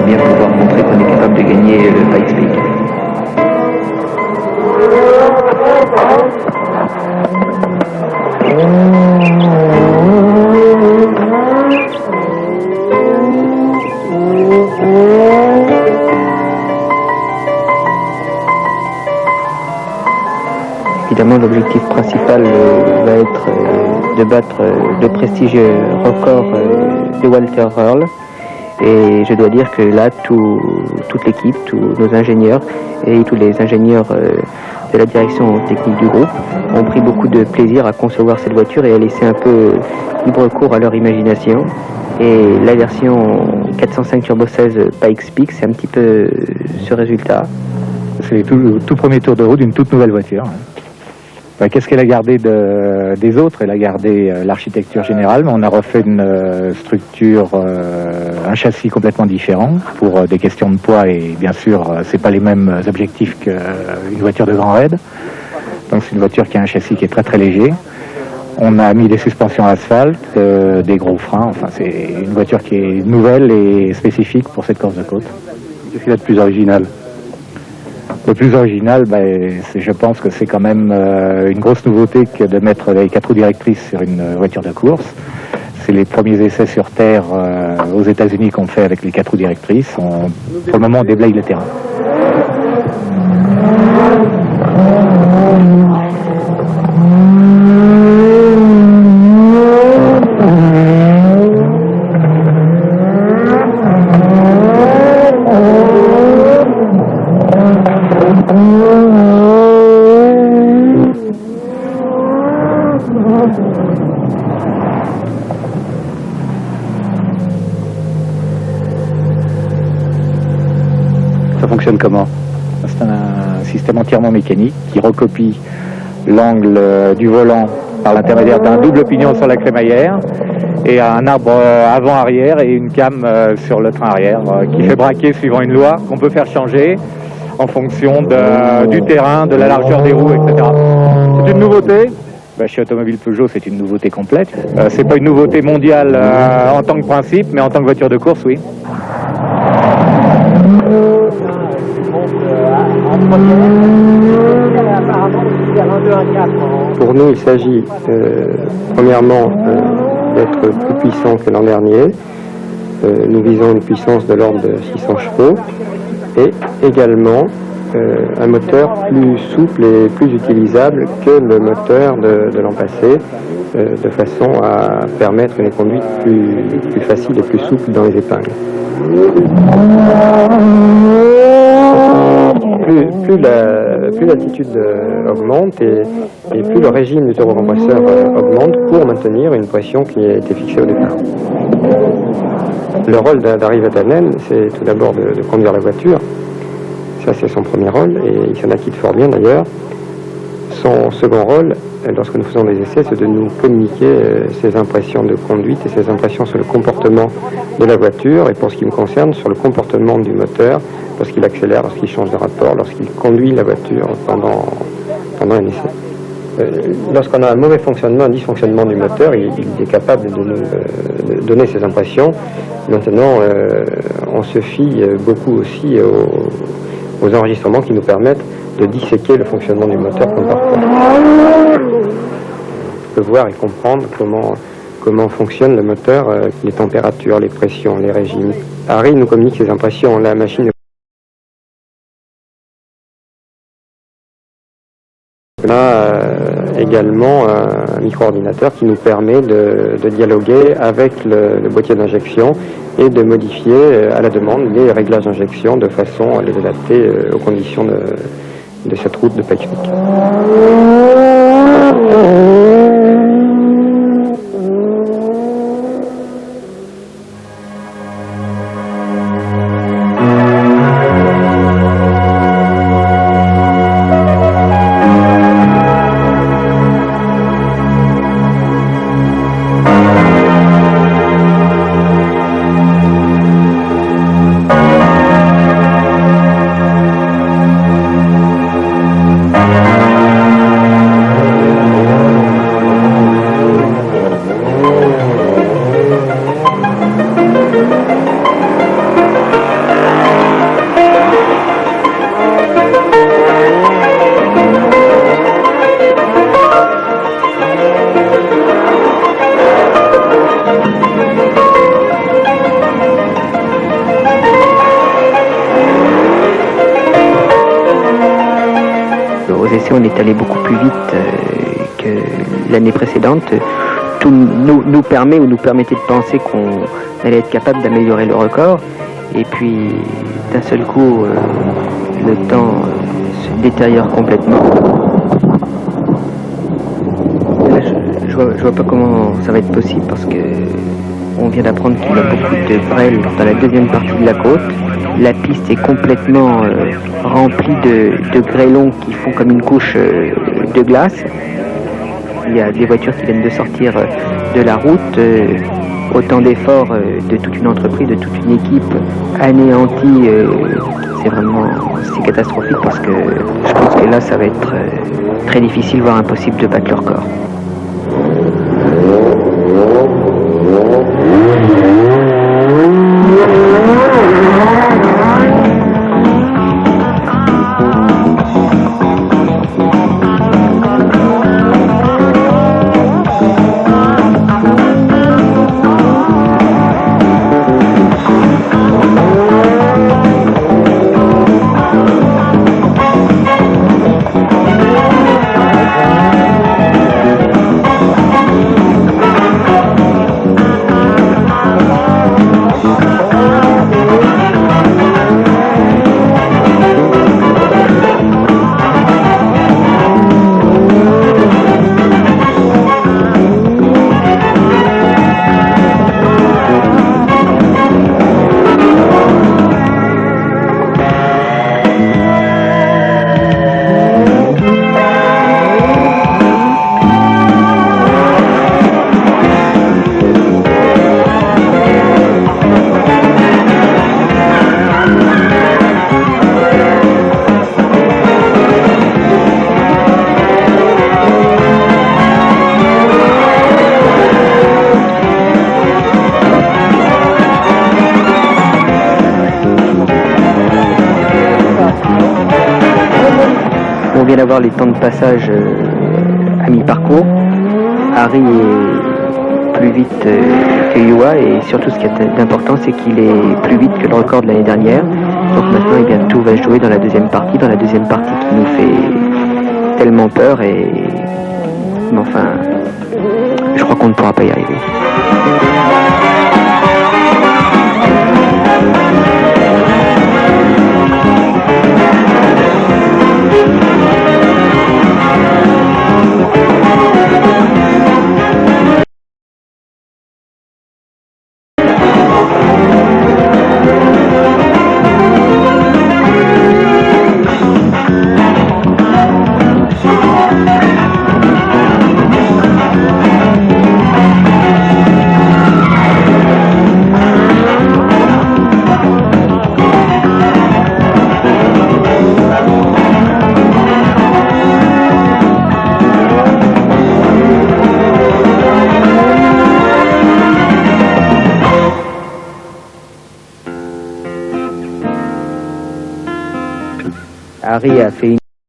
bien pouvoir montrer qu'on est capable de gagner le Pikes Peak. Évidemment, l'objectif principal va être de battre le prestigieux record de Walter Earl. Et je dois dire que là, toute l'équipe, tous nos ingénieurs et tous les ingénieurs de la direction technique du groupe ont pris beaucoup de plaisir à concevoir cette voiture et à laisser un peu libre cours à leur imagination. Et la version 405 Turbo 16 Pikes Peak, c'est un petit peu ce résultat. C'est le tout premier tour de roue d'une toute nouvelle voiture. Qu'est-ce qu'elle a gardé des autres? Elle a gardé l'architecture générale, mais on a refait une structure, un châssis complètement différent pour des questions de poids et bien sûr, c'est pas les mêmes objectifs qu'une voiture de grand raid. Donc c'est une voiture qui a un châssis qui est très très léger. On a mis des suspensions à asphalte, des gros freins. Enfin, c'est une voiture qui est nouvelle et spécifique pour cette course de côte. Qu'est-ce qu'il y a de plus original? Le plus original, je pense que c'est quand même une grosse nouveauté que de mettre les 4 roues directrices sur une voiture de course. C'est les premiers essais sur Terre aux États-Unis qu'on fait avec les 4 roues directrices. Pour le moment, on déblaye le terrain. Ça fonctionne comment? C'est un système entièrement mécanique qui recopie l'angle du volant par l'intermédiaire d'un double pignon sur la crémaillère et un arbre avant-arrière et une came sur le train arrière qui fait braquer suivant une loi qu'on peut faire changer en fonction du terrain, de la largeur des roues, etc. C'est une nouveauté. Chez Automobile Peugeot, c'est une nouveauté complète. C'est pas une nouveauté mondiale en tant que principe, mais en tant que voiture de course, oui. Pour nous, il s'agit premièrement d'être plus puissant que l'an dernier. Nous visons une puissance de l'ordre de 600 chevaux et également un moteur plus souple et plus utilisable que le moteur de l'an passé, de façon à permettre une conduite plus facile et plus souple dans les épingles. Plus l'altitude augmente et plus le régime du turbocompresseur augmente pour maintenir une pression qui a été fixée au départ. Le rôle d'Harry Vatanen, c'est tout d'abord de conduire la voiture. Ça, c'est son premier rôle et il s'en acquitte fort bien d'ailleurs. Son second rôle, lorsque nous faisons des essais, c'est de nous communiquer ses impressions de conduite et ses impressions sur le comportement de la voiture et pour ce qui me concerne, sur le comportement du moteur lorsqu'il accélère, lorsqu'il change de rapport, lorsqu'il conduit la voiture pendant un essai. Lorsqu'on a un mauvais fonctionnement, un dysfonctionnement du moteur, il est capable de nous donner ses impressions. Maintenant, on se fie beaucoup aussi aux enregistrements qui nous permettent de disséquer le fonctionnement du moteur comme parfois. On peut voir et comprendre comment fonctionne le moteur, les températures, les pressions, les régimes. Harry nous communique ses impressions, la machine. On a également un micro-ordinateur qui nous permet de dialoguer avec le boîtier d'injection et de modifier à la demande les réglages d'injection de façon à les adapter aux conditions de cette route de Pikes Peak. passé, on est allé beaucoup plus vite que l'année précédente. Tout nous permet ou nous permettait de penser qu'on allait être capable d'améliorer le record. Et puis, d'un seul coup, le temps se détériore complètement. Là, je vois pas comment ça va être possible parce que on vient d'apprendre qu'il y a beaucoup de grêle dans la deuxième partie de la côte. La piste est complètement remplie de grêlons qui font comme une couche de glace. Il y a des voitures qui viennent de sortir de la route. Autant d'efforts de toute une entreprise, de toute une équipe anéantie. C'est catastrophique parce que je pense que là, ça va être très difficile, voire impossible de battre leur record. On vient d'avoir les temps de passage à mi-parcours. Harry est plus vite que Yua et surtout ce qui est important, c'est qu'il est plus vite que le record de l'année dernière. Donc maintenant, eh bien, tout va se jouer dans la deuxième partie qui nous fait tellement peur mais enfin, je crois qu'on ne pourra pas y arriver. Harry a fait une